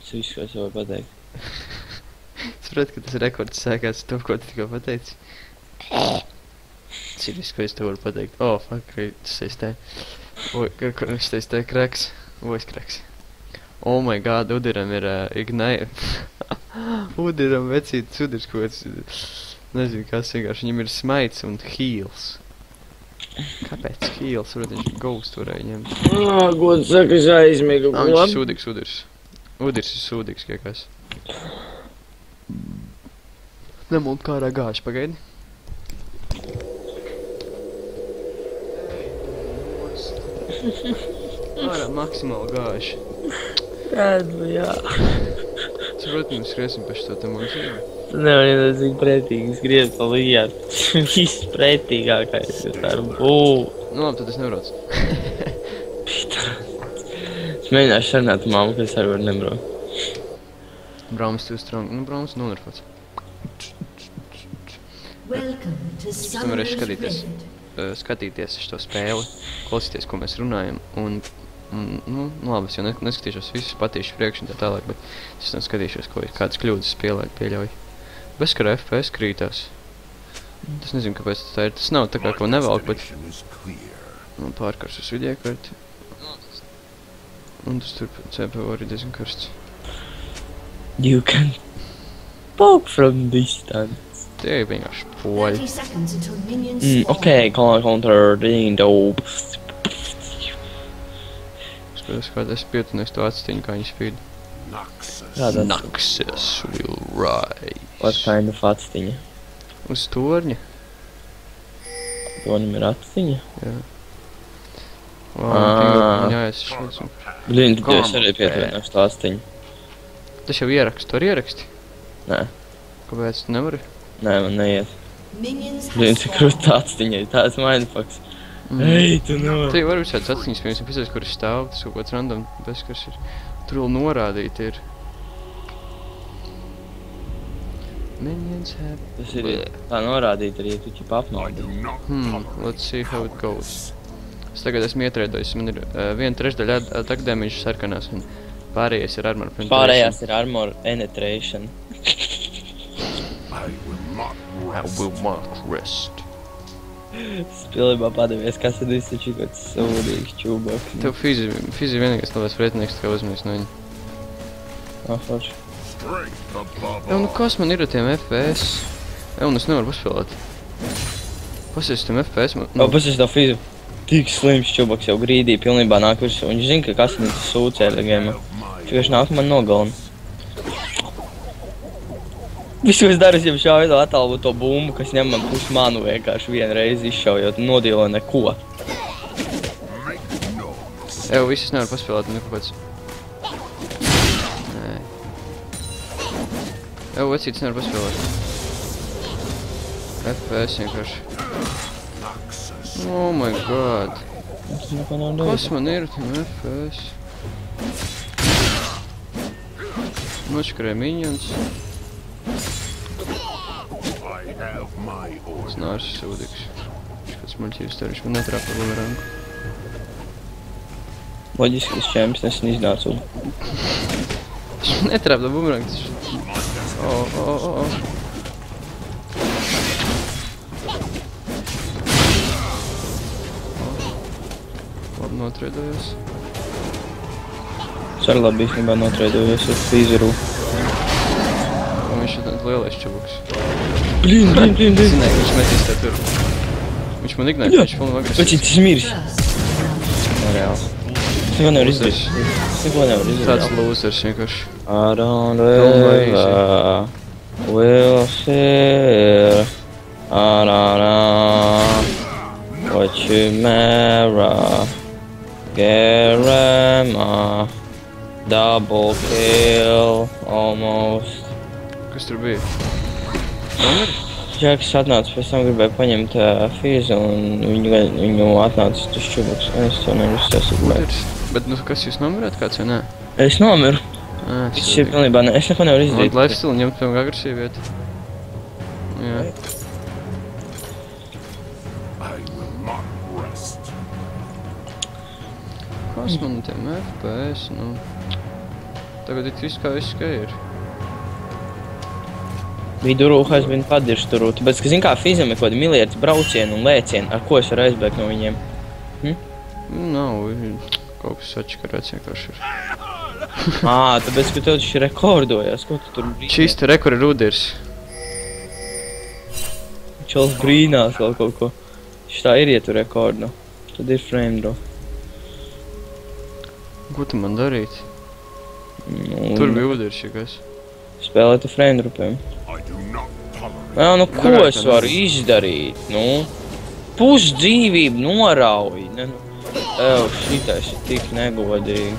Tas viss, ko es varu pateikt. Saprot, ka tas rekords sākās to, ko tu tikko pateici. Tas ir viss, ko es to varu pateikt. Oh, fuck, tas saistē. Kas saistē kreks? Voice kreks. Oh my god, Udiram ir Ignite. Udiram vecītas Udars kaut kāds. Nezinu, kas vienkārši. Viņam ir smites un heals. Kāpēc heals? Varbūt viņš ghost varēja ņemt. Gods saka, es aizmiegu. Viņš ir sūdīgs Udars. Udars ir sūdīgs, kā kas. Nemult kārā gājuši, pagaidi. Ārā maksimāli gājuši. Redzu, jā. Protams, skriesim pēc to te mūžību. Tu nevar iedot, cik pretīgi skriet pa lietu. Viss pretīgākais ir ar būvu. Nu labi, tad es nebraucu. Es mēģināšu sarunāt mammu, ka es arī varu nebraukt. Braumas too strong. Nu, Braumas nonerfots. Es tam varēšu skatīties šo spēli, klausīties, ko mēs runājam, un nu labi, es jau neskatīšos visus patīšu priekš un tā tālāk, bet es tam skatīšos, ko ir kādas kļūdas pieļauj. Bezkara FPS krītās. Es nezinu, kāpēc tā ir. Tas nav tā kā ko nevelk, bet pārkars uz vidiekarti. Un tas tur CPU arī diezgan karsts. You can poke from distance. Tie ir vienkārši poļi. Ok, counter dope. Skatos, kā es pietunies to atstiņu, kā viņi spīd. Naxxes will rise. What kind of atstiņa? Uz torņa. Tonim ir atstiņa? Jā. Jā, es šodzu. Blin, tu es arī pietunies to atstiņu. Tas jau ierakst, tu arī ieraksti? Nē. Kāpēc tu nevari? Nē, man neiet. Blin, cik krūta atstiņa ir tāds mindfucks. Ej, tu nevari. Te jau var visādas atstiņas, piemēram, pēc kur ir stāv, tas kaut kāds random bezkars ir. Tur vēl norādīti ir. Minions have... Tas ir tā norādīt arī, tu ķip apmaldi. Let's see how it goes. Es tagad esmu ietrēdojis, man ir 1/3 attack damage sarkanās un pārējais ir armor penetration. Pārējās ir armor penetration. I will not rest. Es pilnībā padevies, kas tad viss taču kāds sūdīgs čūbaks. Tev fizi vienīgais labais pretinieks, kā uzmanīs no viņa. Forši. Jā, nu kas man ir ar tiem FPS? Jā, un es nevaru paspēlēt. Pasies tiem FPS. Pasies to fizu. Tik slims čūbaks jau grīdī pilnībā nāk virsū. Viņš zina, ka kas ir sūcē legēma. Viņš nāk man nogalina. Visu, ko es daru, es jau šauju to atalvu to bumbu, kas ņem man pusi manu vienkārši vienu reizi izšaujot un nodīlo neko. Evo, visus nevar paspēlēt, neko pēc. Nē. Evo, vecītis nevar paspēlēt. FPS vienkārši. Oh my god. Kas man ir tiem FPS? Noškarēja minions. Tas nārs sūdīgs. Viņš kāds muļķības tur, viņš man netrāpa bumerangu. Loģiski, tas čemps nesen iznāca. Viņš man netrāpa bumerangu. Labi notreidojos. Es arī labi īstenībā notreidojos ar Fīzeru. Viņš ir tāds lielais čubuks. Blin. Zināju, ka viņš metīs tā tur. Viņš man ignāja, viņš pilnīgi agresīvs. Vecīt, tas miris. Reāli. Es neko nevar izdarīt. Tāds losers vienkārši. I don't ever will fear. What you marry. Garama. Double kill. Almost. Kas tur bija? Nomir? Džeks atnāca, pēc tam gribēja paņemt fīzu un viņu atnāca tas čubuks. Es to nevaru sasūdēt. Bet nu kas jūs nomirāt kāds vai nē? Es nomiru. Viss ir pilnībā ne. Es neko nevaru izdarīt. Man lifestyle ņemt pilnīgi agresīvu vietu. Jā. Kas man tiem FPS, nu? Tagad ir viss kā ir. Vidurū has been padiršturū, tāpēc, ka, zin kā, fizam ir kaut kādi miljardi braucieni un lēcieni, ar ko es varu aizbēgt no viņiem? Nav, kaut kas atškarēts vienkārši ir. Tāpēc, ka tev taču rekordojās, ko tu tur brīnās? Šis te rekord ir Ruders. Čols brīnās vēl kaut ko. Šitā ir, ja tu rekordu. Tad ir frame drop. Ko tu man darīt? Tur bija Ruders, ja kas. Spēlēt ar frame dropiem. Nu ko es varu izdarīt, nu? Pus dzīvību norauj. Šitais ir tik negodīgi.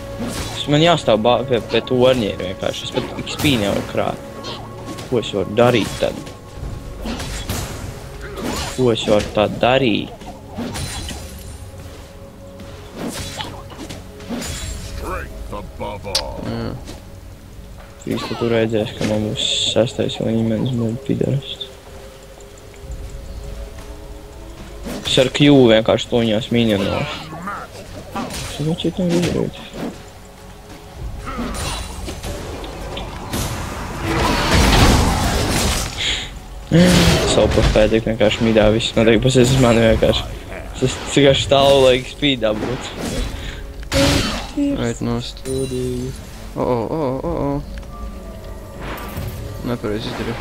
Man jāstāv pie torņiem vienkārši. Es pat XP nevaru krāt. Ko es varu darīt tad? Ko es varu tā darīt? Visu tu redzēsi, ka man būs 6. līmenis, man pidarasts. Es ar Q vienkārši toņās minionošu. Es viņu tam izdarīt. Savu pēdīgi vienkārši midā viss notiek, pasies uz mani vienkārši. Es vienkārši stāvu laika spīdā būtu. Ait nost. Nepareiz izdarīju.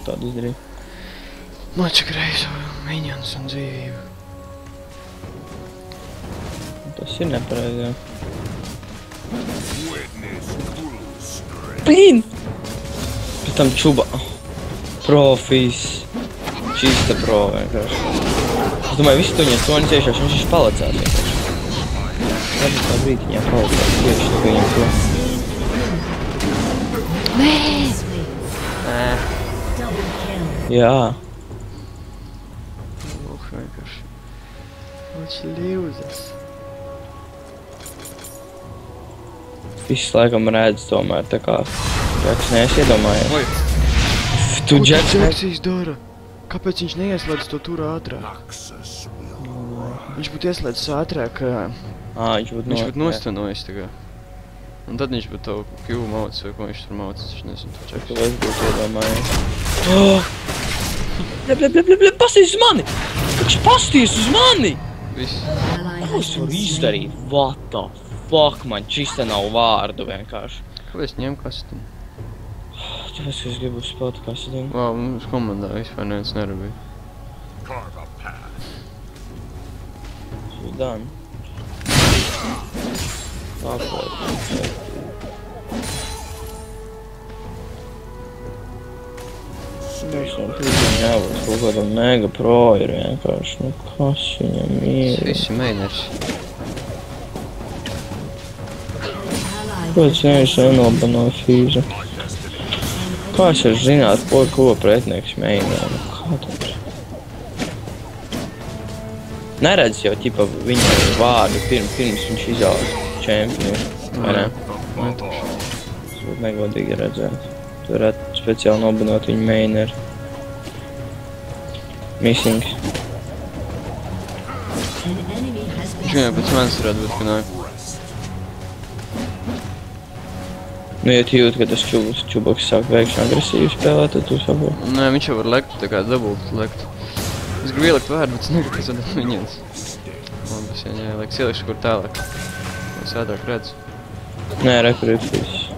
Tādu izdarīju. Nočakarēju savu minions un dzīvību. Tas ir nepareiz, jā. Blīn! Pēc tam čuba. Profīs. Čista pro vienkārši. Es domāju, visi tuņiem toņi ciešās, viņš palicās vienkārši. Tad tā brītiņā palicās tieši, tā viņam to. Jā. Vienkārši. Viņš ļūzas. Viss laikam redz tomēr, tā kā Džeks neiedomājies. Oi! Tu Džeks Džeks dara? Kāpēc viņš neieslēdz to tur ātrāk? Viņš būtu ieslēdzis ātrāk, viņš būtu nostanojis tagad. Un tad viņš būtu to Q maucis, vai ko viņš tur maucis, es nezinu, to Džeks. To es būtu iedomājies. Pasties uz mani! Viņš pasties uz mani! Viss. Ko es varu izdarīt? What the fuck, man čista nav vārdu vienkārši. Kāpēc ņem kastini? Tāpēc, ka es gribu spēlēt kastini. Mums komandā vispār neviens nerabīja. Done. Tāpēc. Viņš no pīdiem jābūt kaut kādam mega pro ir vienkārši. Nu kas viņam ir? Visi mainers. Kāpēc viņš nenobanoja fīzu? Kā es varu zināt, ko pretnieks mainē? Kā tad? Neredz jau ķipa viņa vārdu pirms viņš izauga čempionu, vai ne? Tas būtu negodīgi redzēt. Tu varētu speciāli nobanot viņu maineri. Missing. Viņš vienā pēc manis varētu būt, ka nāk. Nu, ja tu jūti, ka tas čubaks sāk veikšņi agresīvi spēlēt, tad tu saproti. Nē, viņš jau var lekt, tā kā dabult lekt. Es gribu ielikt vārdu, bet es negribu, ka sadāt minions. Man būs jāieliek, ielikšu kur tālāk. Es ādāk redzu. Nē, rekur ir viss.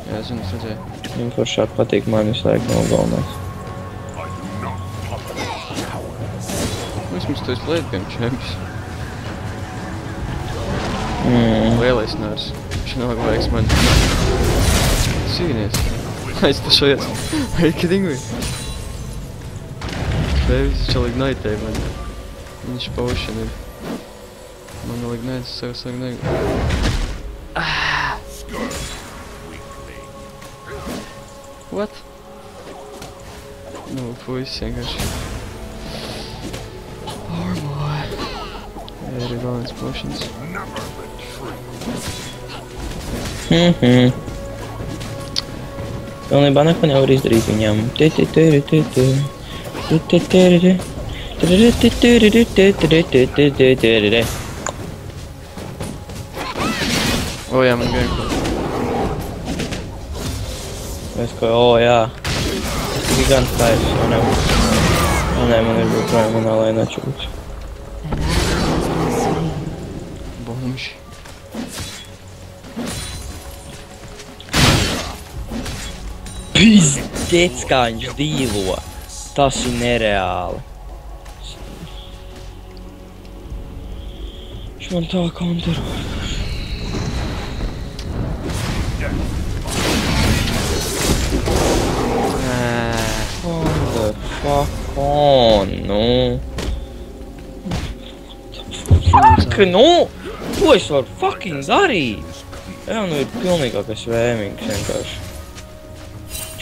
Jā, zinu, es redzēju. Viņam foršāk patīk man visu laiku no galvenās. Vismaz tu esi late game champions. Lielais nārs. Viņš nav vajag mani. Sīvinies. Aizpašojies. Are you kidding me? Tevis viņš vēl ignitēja mani. Viņš potion ir. Man vēl ignitēja, savu ignitēja. What? Nu, puisis vienkārši. Powerboy. Jā, ir vēl viens potions. Pilnībā neko nevar izdarīt viņam. O jā, man gameplay. Es ko, jā. Tas tik gan taisa, vai ne? Nē, man ir būt vai manā lēnā čūks. Bomži. Pizdec, kā viņš dīvo. Tas ir nereāli. Viņš man tā kontero. What the fuck on, nu? Fuck, nu? Ko es varu fucking darīt? Jā, nu ir pilnīgākais vēmīgs vienkārši.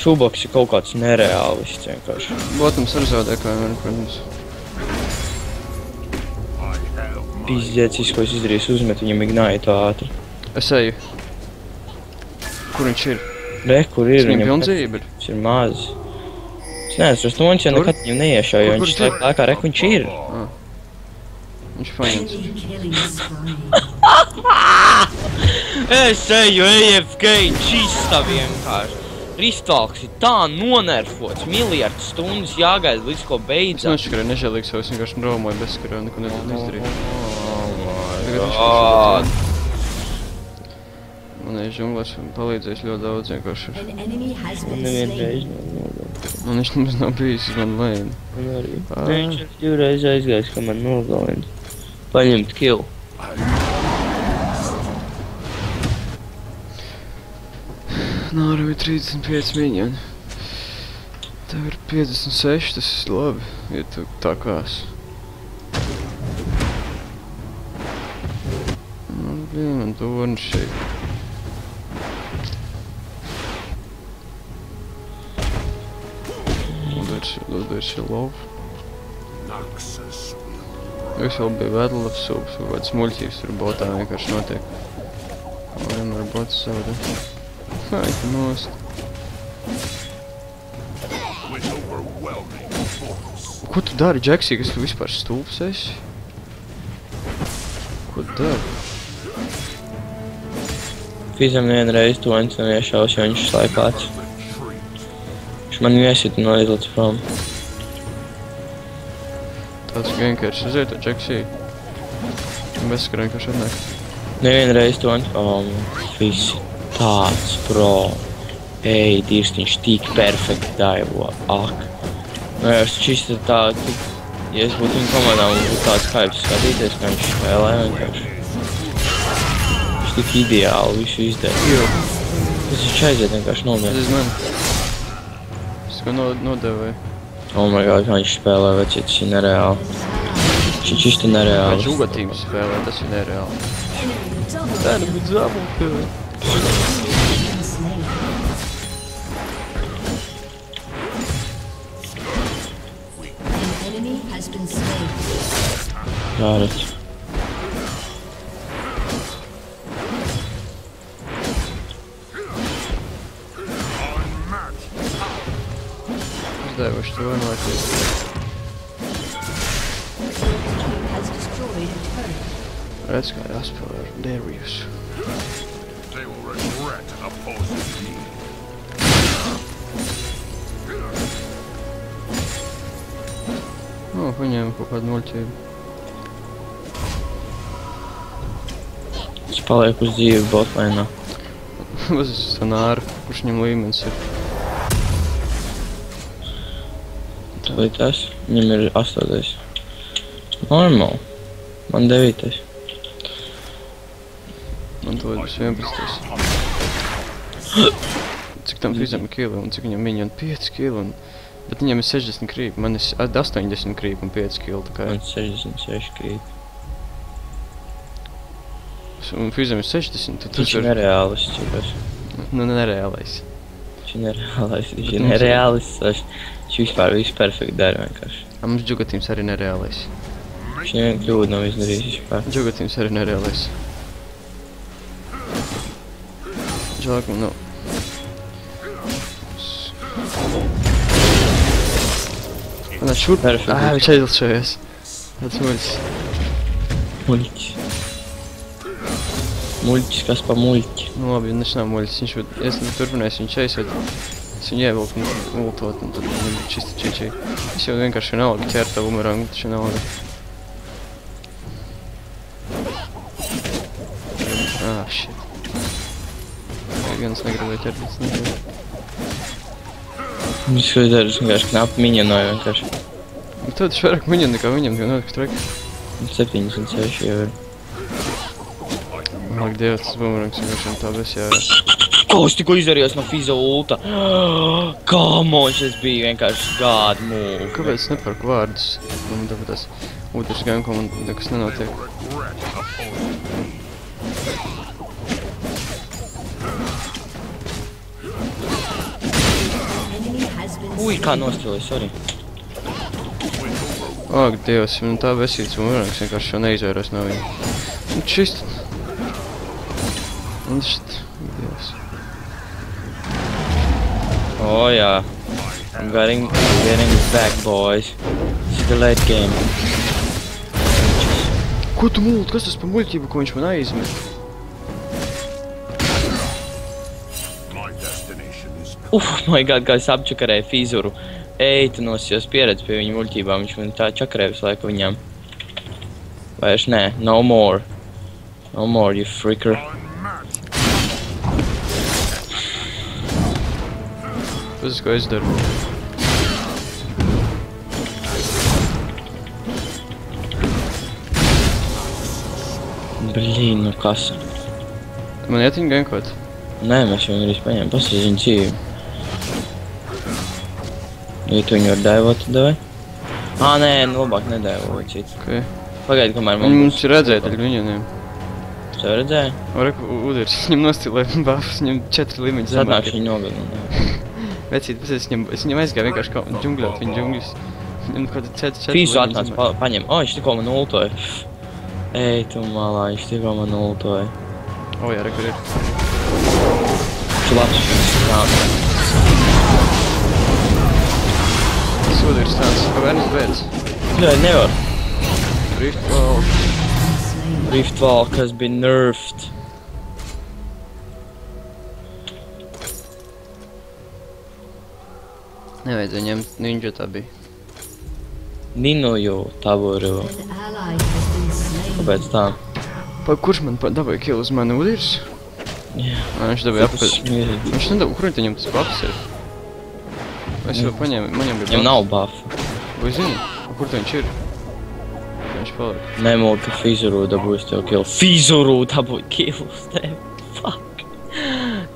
Šūbaks ir kaut kāds nereālists vienkārši. Botams ar zaudē, kā vienmēr, protams. Pizdec, ko es izdarīju, uzmetu viņam ignāju tā ātri. Es eju. Kur viņš ir? Re, kur ir? Viņam pilna dzīve ir. Viņš ir maz. Es neesmu, to viņš jau nekad viņam neiešauju, jo viņš laikā re, viņš ir. Viņš fajns. Es eju AFK čista vienkārši. Ristalks ir tā nonerfots, miljardu stundas jāgaida līdz ko Es beidzās. nošķirēju nežēlīgs, jo es vienkārši romoju bezskarā, neko izdarīju. Man ir žunglers palīdzējis ļoti daudz vienkārši. Man nevienreiz nav. Man viņš nemaz nav bijis uz manu lēnu. Man arī. Viņš divreiz aizgājis, ka man nogalina. Paņemt kill. Nāra bija 35 miņoni. Tev ir 56, tas ir labi, ja tu tā kās. Man torni šeit. Lūdēs ir lov. Es vēl biju vedlabs sūps, kaut kāds muļķības tur botā vienkārši notiek. Vienmēr bots savādāk. Ai, tu nost. Ko tu dari, Džeksī, kas tu vispār stulps esi? Ko tu dari? Fizam vienreiz to viņš neiešaus, jo viņš slaipāts. Viņš man iesita no izlats prom. Tāds gankers, uziet to Džeksī. Bezskarā vienkārši atnāk. Nevienreiz to viņš... Fisi. Tāds pro. Ej, dirstiņš tik perfekti daivo. Ak. Nu, ja es čista tā, ja es būtu viņa komandā, man būtu tāds hypes skatīties, kā viņš spēlē vienkārši. Viņš tik ideāli visu izdara. Tas viņš aiziet vienkārši nomiet. Tas man. Es ko nodevēju. Oh my god, kā viņš spēlē, veci, tas ir nereāli. Viņš ir čista nereāli. Kā žugatīms spēlē, tas ir nereāli. Tā nebūtu zabuka. Got it. Es devuši to vienlaicīgi. Redz, kā jāspēlē ar Darius. Viņiem kaut kādu muļķību. Es palieku uz dzīvi botlēnā. Uz Sanāru, kurš viņam līmenis ir. Tādēļ tas, viņam ir 8. Normāli. Man 9. Man to būs 11. Cik tam fizam kili un cik viņam miņoni 5 kili. Bet viņam ir 60 krīpi, man ir 80 krīpi un 5 kili, tā kā. Man 66 krīt. Un fizam ir 60, tad Viņš ir nereālis, čikos. Nu, nereālais. Viņš ir nereālis, viņš ir nereālis. Viņš vispār visu perfekti dara vienkārši. Mums džugatīms arī nereālais. Viņš nevienu kļūdu nav izdarījis vispār. Džugatīms arī nereālais. Žēl, ka nav. Nā, šurp. Viņš aizlšojies. Tāds muļķis. Muļķis. Muļķis, kas pa muļķi? Nu labi, viņš nav muļķis, viņš turpinājis viņu čeisot. Es viņu ievilku un ultot, un tad viņam bija čisti čičī. Es jau vienkārši vienalga ķēru tavu bumerangu, taču vienalga. Shit. Viens negribēja ķert, bet negribēja. Viņš vienkārši knapi miņonoja vienkārši. Tad viņš vairāk miņon nekā viņam, gan otrs trek. 76 jau ir. Ak, Dievs, tas bumerangs vienkārši tā besjā. Ko es tikko izdarījos no Fiza ulta? Kā mošs bija vienkārši god move. Kāpēc es nepārku vārdus? Man tāpēc tas ūters gan, ko man nekas nenotiek. Ui, kā nostroja, sorry. Ak, Dievs, man tā besīts bumerangs vienkārši jau neizvairos no viņa. Un šist. Un šit. Dievs. Oh jā. I'm getting back, boys. It's the late game. Ko tu mult? Kas tas pa muļķību, ko viņš man aizmet? My god, kā es apčakarēju Fizuru. Ej, tu nosījos pieredzi pie viņa muļķībām, viņš man tā čakarēja visu laiku viņām. Vairs nē, no more. No more, you freaker. Tas, ko es daru. Blīn, nu kas? Tu man iet viņu gankot? Nē, mēs viņu arī paņēmām, pasaka viņu dzīvi. Ja tu viņu var daivot, tad davai? Nē, nu labāk nedaivot citu. Ok. Pagaidi, kamēr man Mums ir redzēt ar viņiem. Tu tev redzēji? Reku, Uders, viņam nostilē buffs, viņam 4 līmeņi zemāk. Sadnākšu viņu nogalinu. Vecīt, es viņam aizgāju vienkārši kā džungļot viņa džungļus. Viņam kāda 4 Fīzu atnāc paņem. Viņš tikko man ultoja. Ej, tu malā, viņš tikko man ultoja. Jā, rekur ir. Tu labs šis nāk. Tas Uders tāds, kā vērnis beidz. Jā, nevar. Riftwall, kas bija nerfed. Nevajadzēja ņemt ninja tā bija. Ninoju taboru. Kāpēc tā? Kurš man dabāja kill uz mani Uders? Jā. Viņš dabāja apkārt. Viņš nedabūja, kur viņam tas buffs ir? Es jau paņēmu, man jau bija buffs. Viņam nav buffa. Vai zini? Kur tu viņš ir? Viņš palika. Nemūl, ka Fizuru dabūs tev kill. Fizuru dabūja kill uz tevi. Fuck.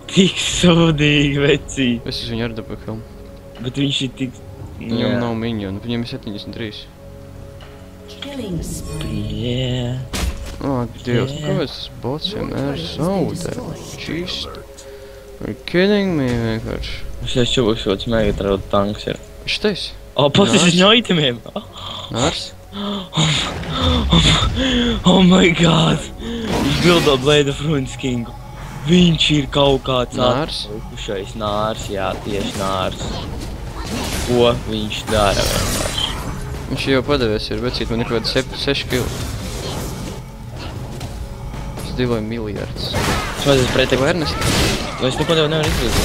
Tik sūdīgi, vecī. Es uz viņu arī dabūju kill. Bet viņš ir tik... Viņam nav minionu, viņam ir 73. Yeah. Dievs, kāpēc tas bots vienmēr zaudē? Čist. Are kidding me vienkārši. Šis čubuks kāds Megatrauda tanks ir. Šitais? Pasis uz viņu itemiem. Nārs? Oh my god. Viņš bildo Blade of Runes Kingu. Viņš ir kaut kāds atpaukušais nārs, jā, tieši nārs. Ko viņš dara vienkārši? Viņš jau padavies ir, vecīt, man ir kaut kāds 6 kill. Es divoju miljardus. Es vajadzēs pretēk vērnes? Vai es neko tev nevaru izdarīt?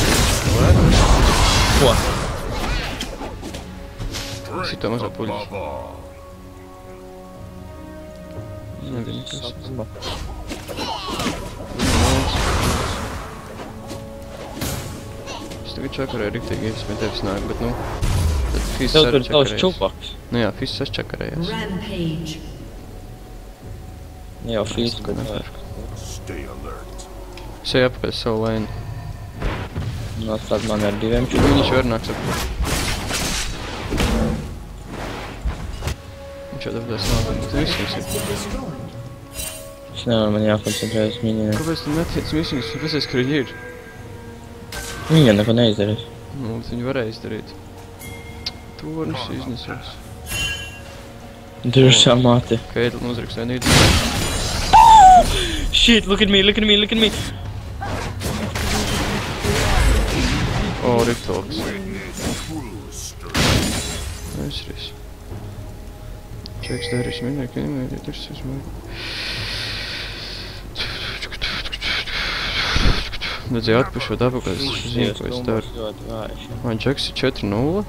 Vērnes? Ko? Sito mazo puļus. Nezinu, kas. Es tagad čakarēju riktīgi, es pie tevis nāk, bet nu... Tev tur tavs čupaks. Nu jā, Fizs es čakarējos. Jā, Fizs, ko nevar. Es eju apkārt savu lainu. Nu, atstāt mani ar 2 čupaks. Viņš var nāks apkārt. Viņš jau dabdās nāk, bet visums ir. Es nevaru, man jākoncentrējas minioniem. Kāpēc tu netiec misijas? Kāpēc es, kur viņi ir? Viņa neko neizdarīs. Nu, bet viņi varēja izdarīt. Tornis iznesos. Tur ir samāti. Keitl uzrakst vai nīd. Shit, look at me, look at me, look at me! Riptalks. Aizris. Čeks darīs minēja, ka nemēģi, tur es esmu. Vajadzēja atpušot apakaļ, es zinu, ko es daru. Vai Džeks ir 4-0?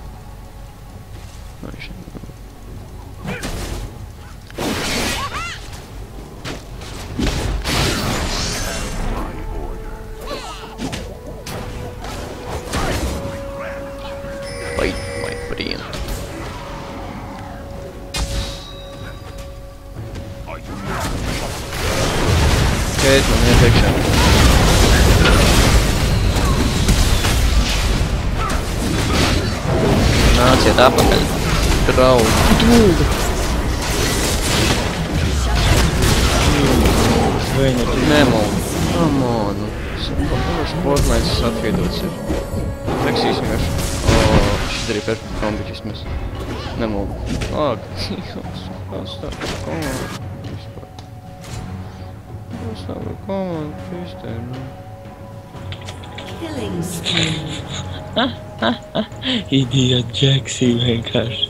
Fight, my friend. Caitlyn, iet iekšā. Nāciet apakaļ. Draugi. Nemo. Come on. Sportmaids atvietots ir. Reksīs vienkārši. Šis arī perfekt kombiķis mēs. Nemo. Ak, kas tā komanda. Kas tā komanda, Kristēna. Idiot Džeksī vienkārši.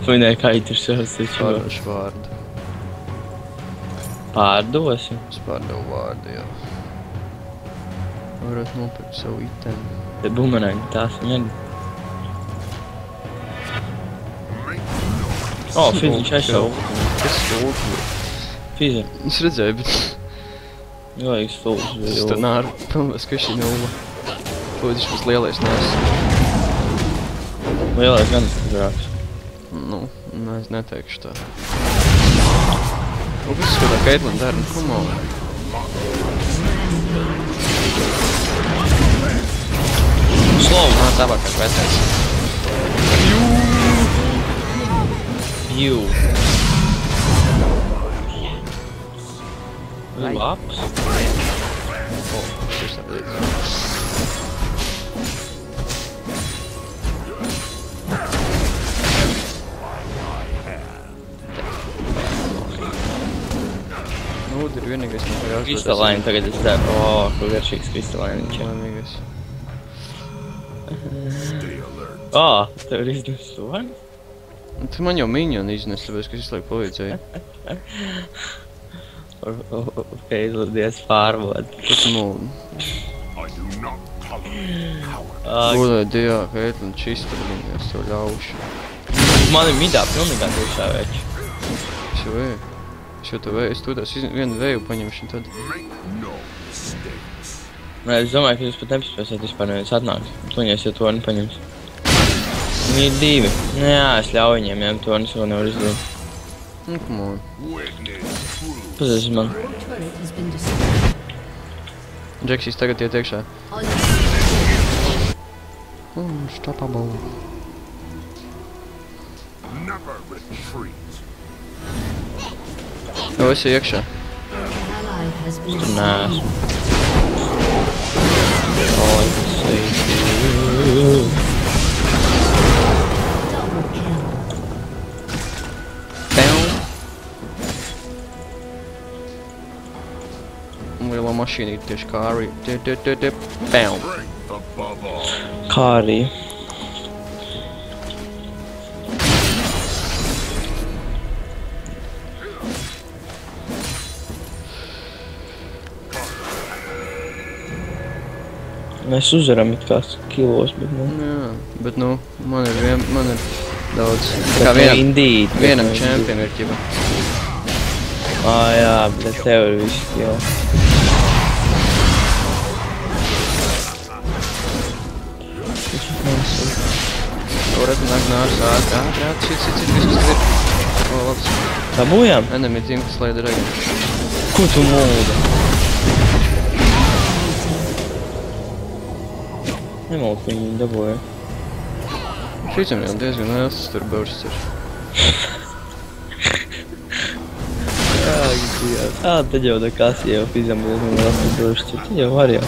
Vai ne, kā ir savs taču? Pārdošu vārdu. Pārdosim? Es pārdevu vārdu, jā. Varat nopirkt savu itemi. Te bumerang, tās viņam. O, Fiziņš aizsavu. Kas lūdzu? Fiziņ. Es redzēju, bet... Vajag stūlis. Es tā nāru pilnās, ka šī nulla. Lūdzu, šis lielais nās. Lielais gan stiprāks. Nu, es neteikšu tā. Un viss, ko tā Caitlyn dara, nu, come on. Slow. Nā, tāpākās vecais. Jū. Labs. O, šis tā līdz. Ir vienīgais, man kā jāuzdodas. Kristalaini tagad es daru. O, ko garšīgs kristalaini viņš ir. Vienīgais. O, tev ir izdevies to, vai? Tu man jau minionu iznes, tāpēc, ka es visu laiku palīdzēju. Ok, izladies pārvod. Kas mūl? Godāji Dievā, Caitlyn, čistabļiņ, es tev ļaušu. Man ir midā pilnīgā tiešā veči. Es jau vēju. Es tūdās vienu vēju paņemšu un tad... Nē, es domāju, ka jūs pat nepaspēsiet vispār neviens atnāks. Tuņies, ja to nepaņems. Viņi ir divi. Jā, es ļauju viņiem, ja to es vēl nevaru izdarīt. Nu, come on. Pazies man. Džeksīs tagad iet iekšā. Unstoppable. Jau esi iekšā. Tur neesmu. Oi, tas ir. Liela mašīna ir tieši kā arī. Kā arī. Mēs uzvaram it kā kilos, bet nu... Jā, bet nu, man ir daudz... Kā vienam čempiem ir ķipa. Jā, bet tev ir visi kilo. Varat nāks ātrāt, šit, viss, kas ir. O, labs. Dabūjām? Enemy team, kas laida ragam. Ko tu mūda? Nemalt viņu dabūja. Šīcam jau diezgan liels tur bursts ir. Tad jau nekas jau fizam diezgan liels tur bursts ir. Tad jau var jau.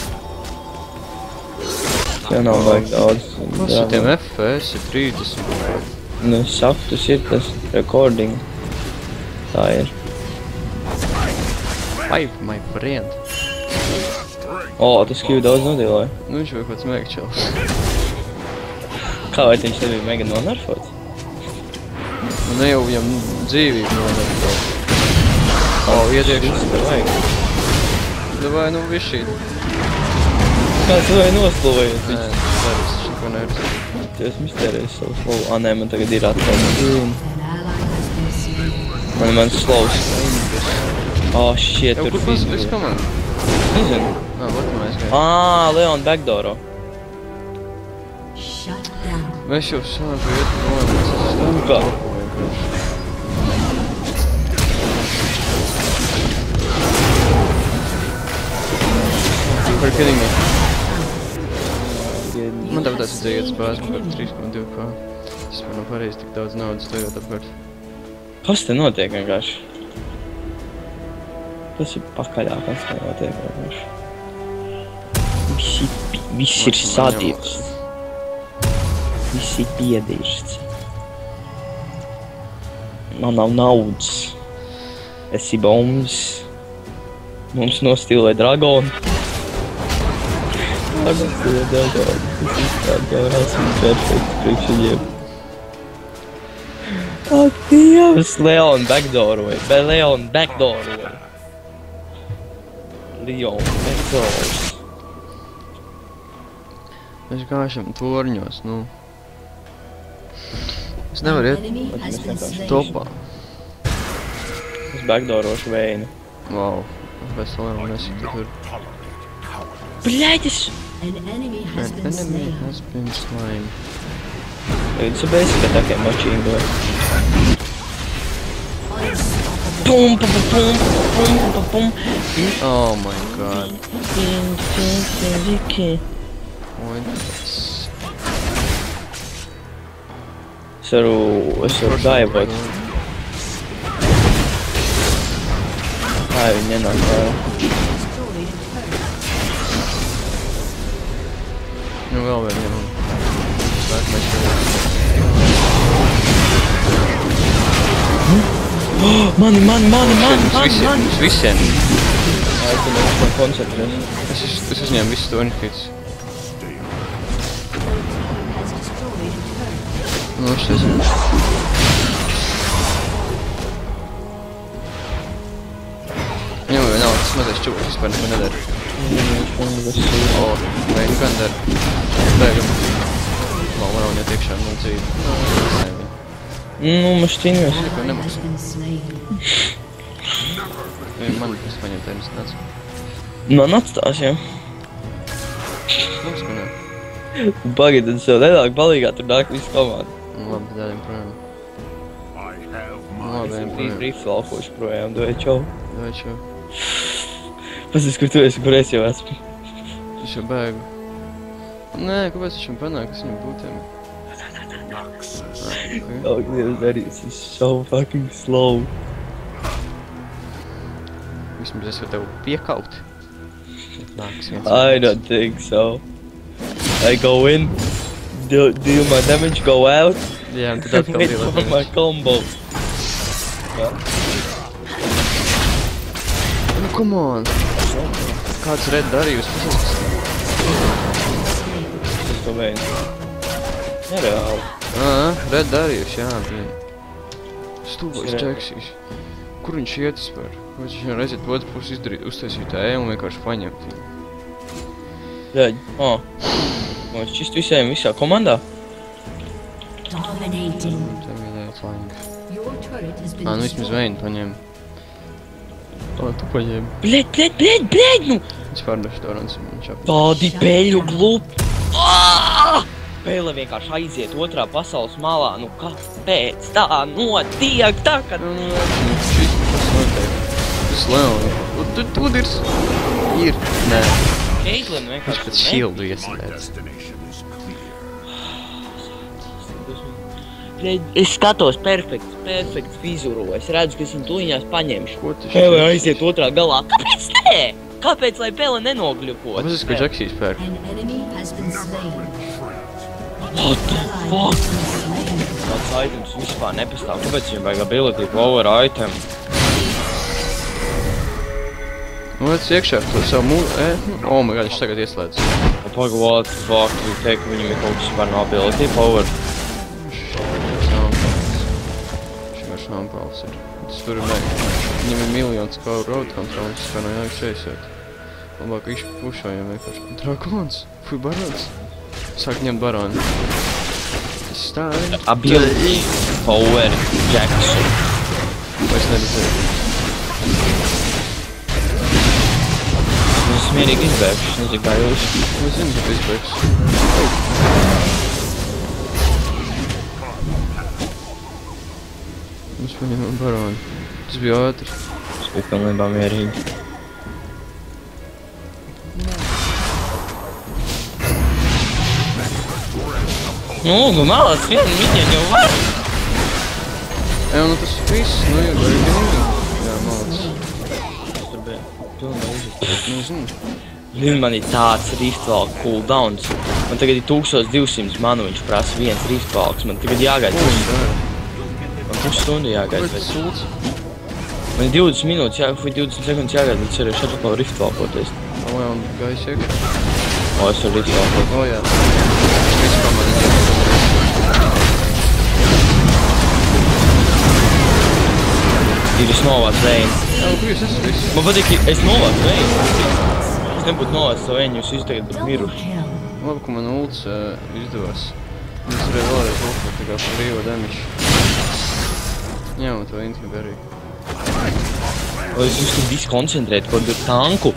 Jau nav vajag daudz. Kas ir tiem FPS ir 30? Nu, saku, tas ir tas recording. Tā ir. 5, my friend. O, tas kļuvi daudz nodīloja. Nu, viņš vēl kāds mēgčels. Kā vai viņš nebija mega nonarfots? Nu, ne jau viņam dzīvību nonarfots. O, iediekšu. Tev vajag. Davai, nu, višķīt. kāds vai noslovējies. Nē, tas neko nevar. Tu esi iztērējis savu slovu. Nē, man tagad ir atkal. Man slovs. Shit, tur fizika. Viss komanda? Nezinu. Nā, Latvijā aizgāja. Leon backdooro. Mēs jau sākam iet projām, mēs esam Kā? Par kidding me. Man tāpēc vajadzēja iet spēles par 3,2k. Tas var nav pareizi tik daudz naudas stojot apkārt. Kas te notiek vienkārši? Tas ir pakaļā, kas te notiek vienkārši. Viss ir sadīts. Viss ir piedīrsts. Man nav naudas. Esi bombs. Mums nostīlē dragoni. Nostīlē dragoni. Tas izstrādājās un perfekts priekš viņiem. Ak, Dievs! Leon backdooroja. Leon backdooroja. Leon backdoors. Mēs gājušam torņos, nu. Es nevaru iet topā. Es backdoorošu Veinu. Wow. Bez Leona nesitu tur. Bļaļ, An enemy has been slain. It's a basic attack at machine gun. Boom, boom, boom, boom, boom, boom. Oh my god. Pointless. Es varu daivot. Viņi nenāk vērā. Nu vēl vienam. Mani! Uz visiem. Es man koncentrēs. Es uzņēmu visu torņkītus. Nu, šis. Viņam vienalga, tas mazais čūks vispār neko nedara. Veinu gan dara. Bēgam. Varam iet iekšā no dzīvi. Nu, mašķiņos. Neko nemaksā. Man tas paņem tēmas nāc. Man atstās, jā. Mums, ka ne. Pagaid, tad sev nenāk palīgā, tur nāk visu komandu. Labi, dādiem projām. Riflaukoši projām, dod čau. Dod čau. Pasties, kur tu esi, kur es jau esmu. Viņš jau bēgu. Nē, kāpēc viņš man panāk, kas viņam būtiem? Oh, Dievs, arī tas ir so fucking slow. Vismaz es jau tev piekaut. Nāks viens. I don't think so. I go in, do my damage, go out, Jā, un tad atkal wait deal for my combo. Nu, come on! Kāds red darījus? Tas to vien. Nereāli. Red darījus, jā, blin. Stūvais džeksīs. Kur viņš iet vispār? Kāpēc viņš jau aiziet otru pusi izdarīt, uztaisīt un vienkārši paņemt viņu? Ļaļ, Man šķist visiem visā komandā? Dominating. Tev iedēja flank. Your turret has been Nu vismaz Veinu paņem. Tu paņem. Bļaļ, nu! Es pārdašu Torans un viņš apēc. Tādi peļu glupi! Pēle vienkārši aiziet otrā pasaules malā, nu kāpēc tā notiek tagad? Šis notiek. Tas Leon. Tu dirs. Ir. Nē. Caitlyn Viņš vienkārši pēc shieldu ieslēdz. Es skatos perfekts fizuru. Es redzu, ka es viņu tuļņās paņemšu. Ko tu Pēle aiziet otrā galā. Kāpēc nē? Kāpēc, lai Pēle nenogļupot? Kāpēc es, ka Džeksīs pērk? an enemy has been slain. What the fuck? Tāds items vispār nepastāv. Kāpēc viņam vajag ability power item? Nu, vec iekšā ar to savu Oh my god, viņš tagad ieslēdz. Paga, what the fuck? Tu teiksi, ka viņam ir kaut kas vispār no ability power? Viņš šampals ir. Tas tur ir Viņam ir miljons kā road control, viņš vispār nav jāiek šeisēt. Labāk pušājam vienkārši. Dragons! Fui barons! Sāk ņemt baroni. Stāvi. Ability, power, Jackson. Vairs neredzēju. Es mierīgi izbēgšu, nezinu kā jūs. Es zinu, ka tu izbēgsi. Mēs paņemam baroni. Tas bija ātri. Tas bija pilnībā mierīgi. Nu, malāc, vienu minionu jau var. Jā, nu tas viss, nu jau vajag ganīgi. Jā, malāc. Tur bija pilnībā izjūt. Nu, zinu. Man ir tāds riftvalk cooldowns. Man tagad ir 1200 manu, viņš prasa viens riftvalks. Man tagad jāgaida. Man pusstundu jāgaida. Vai tas sūds? Man ir 20 minūtes, 20 sekundes jāgaida, līdz arī šeit atkal riftvalkoties. O, jā, un gaisa iekšā. O, es varu riftvalkot. O, jā. Viss pamanīt. Ir es novācu vēju. Jā, nu, kur jūs esat viss? Man patīk, es novācu vēju. Es nebūtu novācu savu vēju, jūs visi tagad būtu Double miruši. kill. Labi, ka man ults izdevās. Es varēju vēlreiz ultot tā kā par brīvo damage. Ņemot to inhiberiju. O, es visu visu koncentrēt, ko tur tanku.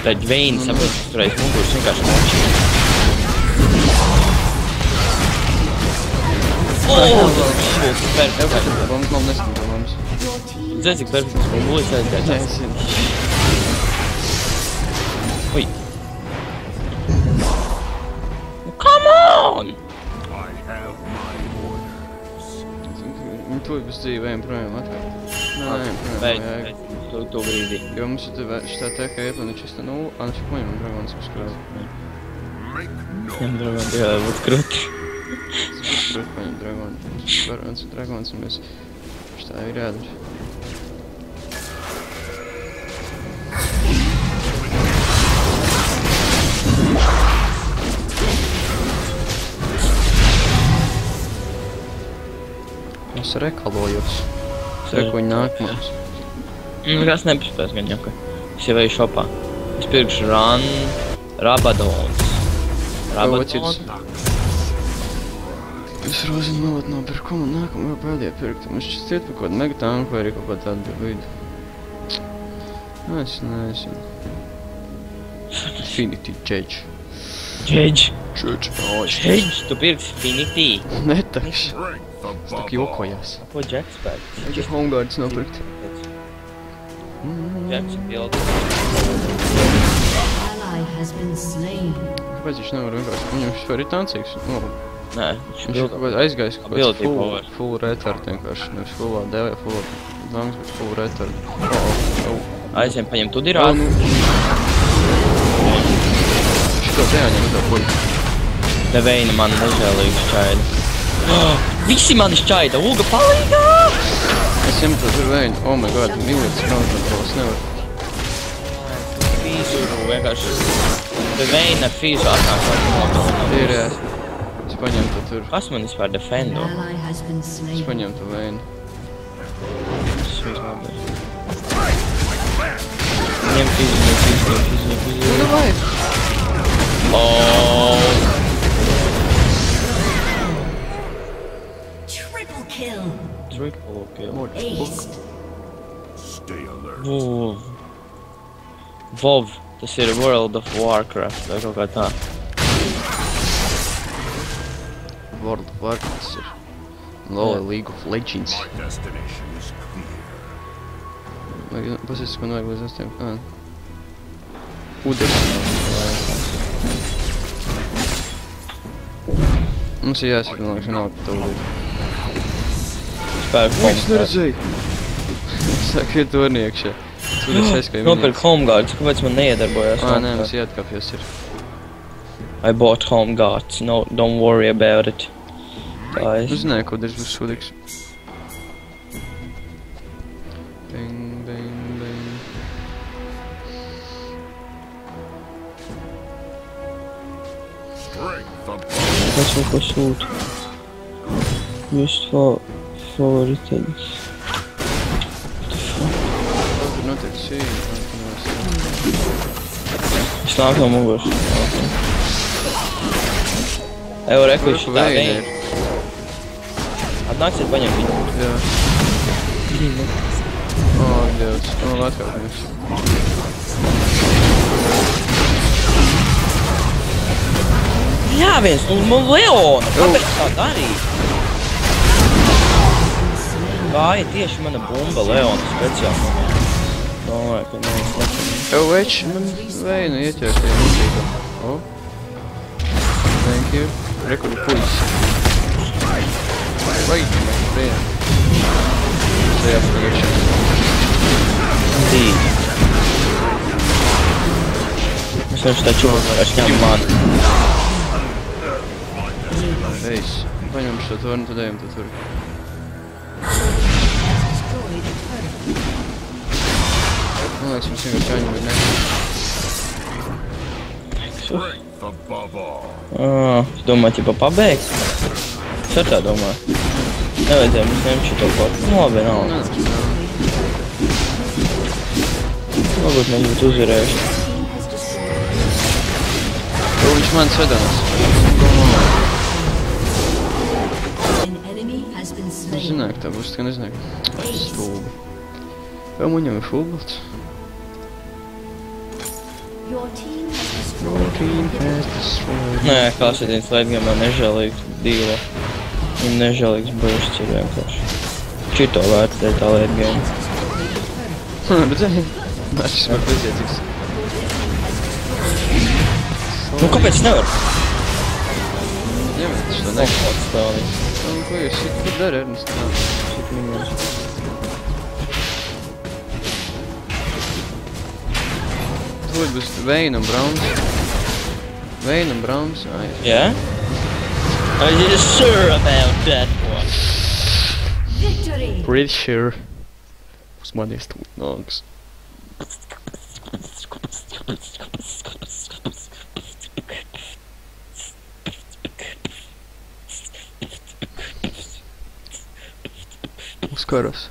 Tad vēju saprot, ka turēs muguris vienkārši močīt. O, tas būtu perfekts. Bombs man neskan to bombs. Zini, cik perfekts bumbulis aizgāja. Jā, es zinu. Ui. Come on! Viņi to bez dzīvi ejam projām atvērt. Nē, projām Beidz, vajag. beidz, to brīdī. Jo mums ir šitā teka ieplana čista 0, a viņš paņemam dragons uz krāvu. Ņem dragonu, jā, būtu krūti. Tas būtu paņem dragonu. Dragons un mēs šitā ir jādara. Es rekalojos. Es reku viņi nāk mums. Kas nepaspēs gan jau, ka es jau eju šopā. Es pirkšu Rabadons. Rabadons? Es rozinu malot nopirku un nākamajā pēdējā pirktu. Mums šķiet par kādu megatanku vai arī kaut kā tādu vidu. Es nezinu. Infinity Judge. Judge. Judge. Judge, tu pirksi Infinity. Netaks. Es tak jokojās. Ko Jacks pēc? Viņš ir homeguards nopirkt. Jacks ir pildi. Ally has been slain. Kāpēc viņš nevar vienkārši? Viņam šis var ir tancīgs. Nē, Viņš ir kaut kāds aizgājis kaut Ability kāds power. full retard vienkārši. Nevis fullā devē, fullā langs, bet full retard. Aizvien paņem tudirāt. Šito te jāņem uz tā puļu. Neveina man nežēlīgi šķaida. Visi mani šķaida, Uga palīgā! Es ņemu to tur vēju. Oh my god, milītas kontrols nevar. Fīzuru vienkārši. Neveina fīzu atnāk. Ir jās. Es paņemu to tur. Kas man vispār defendo? Ally has been Es slain. paņemu to vēju. Ņem fīzu. Davai! Triple kill. Triple kill. Aced. WoW. Tas ir World of Warcraft vai kaut kā tā. World of Warcraft ir. LoL League of Legends. Pasies, ko nevajag līdz 8. Ūdens. Mums ir jāsaka, man liekas, vienalga par to līdzi. Spēku Es neredzēju! Saka, ir torni iekšā. Tur es aizskāju Nopirku homeguards, kāpēc man neiedarbojās? Nē, mums jāatkāpjas ir. I bought homeguards, no, don't worry about it. Tā Nu es. zināju, ko darīs būs sūdīgs. Bing, bing, bing. Kas vēl ko sūta? Just favorited. Tur notiek sīvi. Viņš nāk no muguras. Evo, reku, viņš tā vien. Atnāksiet paņemt viņu. Jā. O, Dievs. O, atkāpnieks. Jā, viens, nu Leona, kāpēc tā darīt? Gāja tieši mana bumba Leona speciāli. Domāju, ka neviens nepanīja. Evo, veči, man veinu ieķers tie mūžīgam. O. Thank you. Rekur puļs. Vai, priem. Tajā priekšā. Dīt. Es viņš taču ņem mani. Eis, paņem šo torni, tad ejam tu tur. Man liekas, mums vienkārši jāņem ir Es domāju, ķipa pabeigt. Es ar tā domāju. Nevajadzēja mums ņemt šito kaut. Nu, labi, nav. Varbūt mēs būtu uzvarējuši. Viņš man svedās. Es zināju, ka tā būs, tikai nezināju. Stulbi. Vai muņam ir fulbalts? Nē, klāsieties laidgamā nežēlīgs dīla. Un nežēlīgs bursts ir vienkārši. Čito vērtē tā laidgama. Redzēji? Našis var bezjēdzīgs. Nu, kāpēc nevar? Jā, bet viņš to nekā. Un ko jūs šit dara, Ernest? Šit minions. Tūlīt būs Vayne un Browns. Vayne un Browns, jā. Yeah? Are you sure about that one? Victory! Pretty sure. Uz manies tūt nāks. Uz karas.